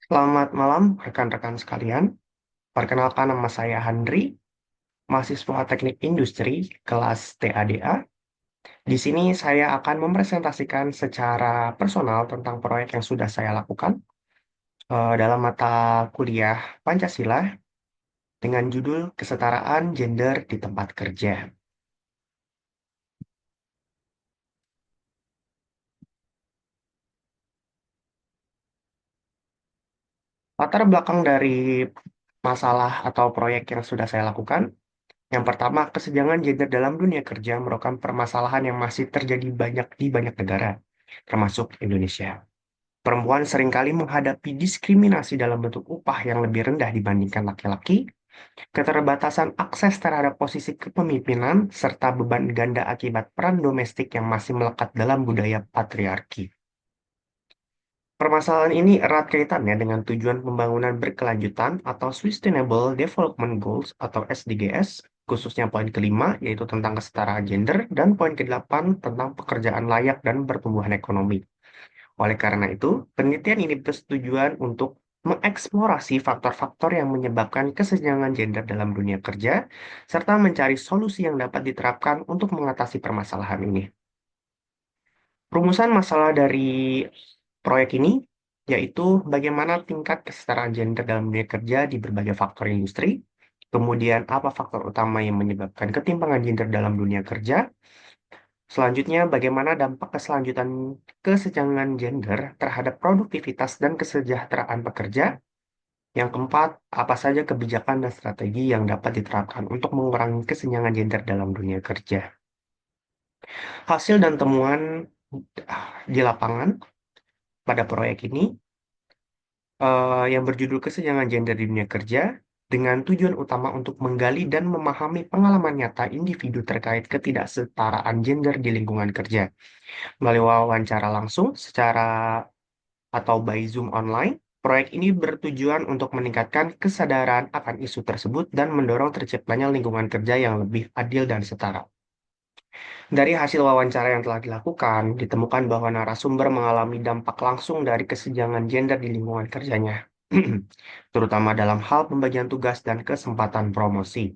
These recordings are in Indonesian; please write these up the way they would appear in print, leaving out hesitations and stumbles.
Selamat malam, rekan-rekan sekalian. Perkenalkan nama saya Handri, mahasiswa Teknik Industri kelas TADA. Di sini saya akan mempresentasikan secara personal tentang proyek yang sudah saya lakukan dalam mata kuliah Pancasila dengan judul Kesetaraan Gender di Tempat Kerja. Latar belakang dari masalah atau proyek yang sudah saya lakukan. Yang pertama, kesenjangan gender dalam dunia kerja merupakan permasalahan yang masih terjadi banyak di banyak negara, termasuk Indonesia. Perempuan seringkali menghadapi diskriminasi dalam bentuk upah yang lebih rendah dibandingkan laki-laki, keterbatasan akses terhadap posisi kepemimpinan, serta beban ganda akibat peran domestik yang masih melekat dalam budaya patriarki. Permasalahan ini erat kaitannya dengan tujuan pembangunan berkelanjutan atau Sustainable Development Goals atau SDGs, khususnya poin kelima, yaitu tentang kesetaraan gender, dan poin kedelapan tentang pekerjaan layak dan pertumbuhan ekonomi. Oleh karena itu, penelitian ini bertujuan untuk mengeksplorasi faktor-faktor yang menyebabkan kesenjangan gender dalam dunia kerja, serta mencari solusi yang dapat diterapkan untuk mengatasi permasalahan ini. Rumusan masalah dari proyek ini yaitu bagaimana tingkat kesetaraan gender dalam dunia kerja di berbagai faktor industri, kemudian apa faktor utama yang menyebabkan ketimpangan gender dalam dunia kerja, selanjutnya bagaimana dampak keselanjutan kesenjangan gender terhadap produktivitas dan kesejahteraan pekerja, yang keempat, apa saja kebijakan dan strategi yang dapat diterapkan untuk mengurangi kesenjangan gender dalam dunia kerja. Hasil dan temuan di lapangan pada proyek ini yang berjudul Kesenjangan Gender di Dunia Kerja dengan tujuan utama untuk menggali dan memahami pengalaman nyata individu terkait ketidaksetaraan gender di lingkungan kerja. Melalui wawancara langsung secara atau by Zoom online, proyek ini bertujuan untuk meningkatkan kesadaran akan isu tersebut dan mendorong terciptanya lingkungan kerja yang lebih adil dan setara. Dari hasil wawancara yang telah dilakukan, ditemukan bahwa narasumber mengalami dampak langsung dari kesenjangan gender di lingkungan kerjanya, terutama dalam hal pembagian tugas dan kesempatan promosi.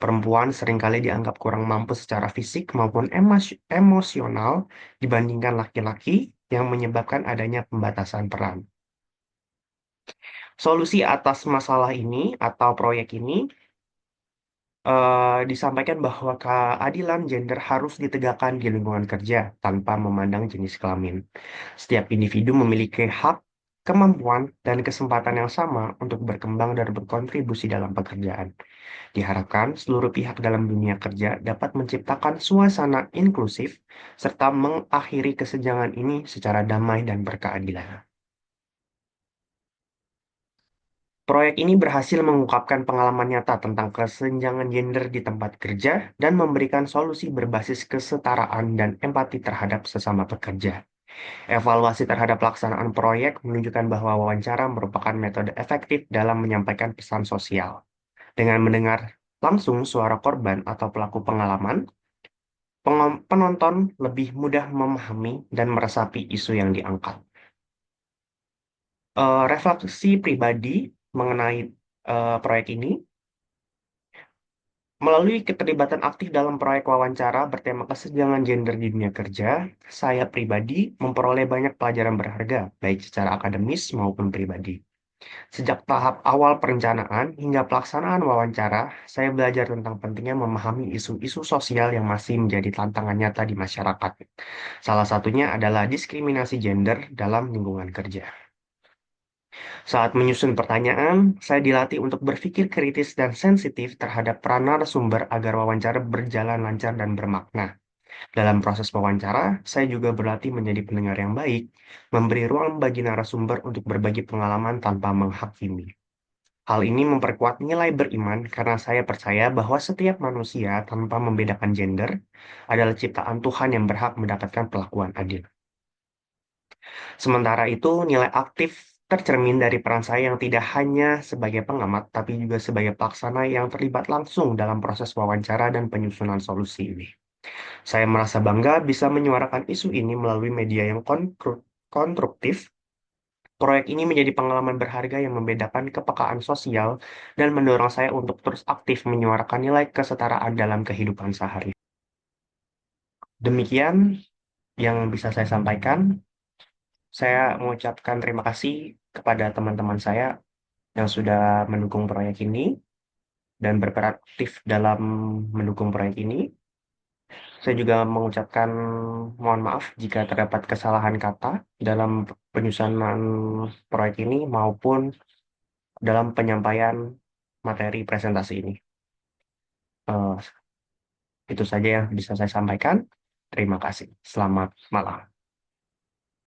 Perempuan seringkali dianggap kurang mampu secara fisik maupun emosional dibandingkan laki-laki yang menyebabkan adanya pembatasan peran. Solusi atas masalah ini atau proyek ini disampaikan bahwa keadilan gender harus ditegakkan di lingkungan kerja tanpa memandang jenis kelamin. Setiap individu memiliki hak, kemampuan, dan kesempatan yang sama untuk berkembang dan berkontribusi dalam pekerjaan. Diharapkan seluruh pihak dalam dunia kerja dapat menciptakan suasana inklusif serta mengakhiri kesenjangan ini secara damai dan berkeadilan. Proyek ini berhasil mengungkapkan pengalaman nyata tentang kesenjangan gender di tempat kerja dan memberikan solusi berbasis kesetaraan dan empati terhadap sesama pekerja. Evaluasi terhadap pelaksanaan proyek menunjukkan bahwa wawancara merupakan metode efektif dalam menyampaikan pesan sosial. Dengan mendengar langsung suara korban atau pelaku pengalaman, penonton lebih mudah memahami dan meresapi isu yang diangkat. Refleksi pribadi mengenai proyek ini. Melalui keterlibatan aktif dalam proyek wawancara bertema kesenjangan gender di dunia kerja, saya pribadi memperoleh banyak pelajaran berharga, baik secara akademis maupun pribadi. Sejak tahap awal perencanaan hingga pelaksanaan wawancara, saya belajar tentang pentingnya memahami isu-isu sosial yang masih menjadi tantangan nyata di masyarakat. Salah satunya adalah diskriminasi gender dalam lingkungan kerja. Saat menyusun pertanyaan, saya dilatih untuk berpikir kritis dan sensitif terhadap peran narasumber agar wawancara berjalan lancar dan bermakna. Dalam proses wawancara, saya juga berlatih menjadi pendengar yang baik, memberi ruang bagi narasumber untuk berbagi pengalaman tanpa menghakimi. Hal ini memperkuat nilai beriman karena saya percaya bahwa setiap manusia tanpa membedakan gender adalah ciptaan Tuhan yang berhak mendapatkan perlakuan adil. Sementara itu, nilai aktif tercermin dari peran saya yang tidak hanya sebagai pengamat, tapi juga sebagai pelaksana yang terlibat langsung dalam proses wawancara dan penyusunan solusi ini. Saya merasa bangga bisa menyuarakan isu ini melalui media yang konstruktif Proyek ini menjadi pengalaman berharga yang membedakan kepekaan sosial dan mendorong saya untuk terus aktif menyuarakan nilai kesetaraan dalam kehidupan sehari. Demikian yang bisa saya sampaikan. Saya mengucapkan terima kasih kepada teman-teman saya yang sudah mendukung proyek ini dan berperan aktif dalam mendukung proyek ini. Saya juga mengucapkan mohon maaf jika terdapat kesalahan kata dalam penyusunan proyek ini maupun dalam penyampaian materi presentasi ini. Eh, itu saja yang bisa saya sampaikan. Terima kasih. Selamat malam.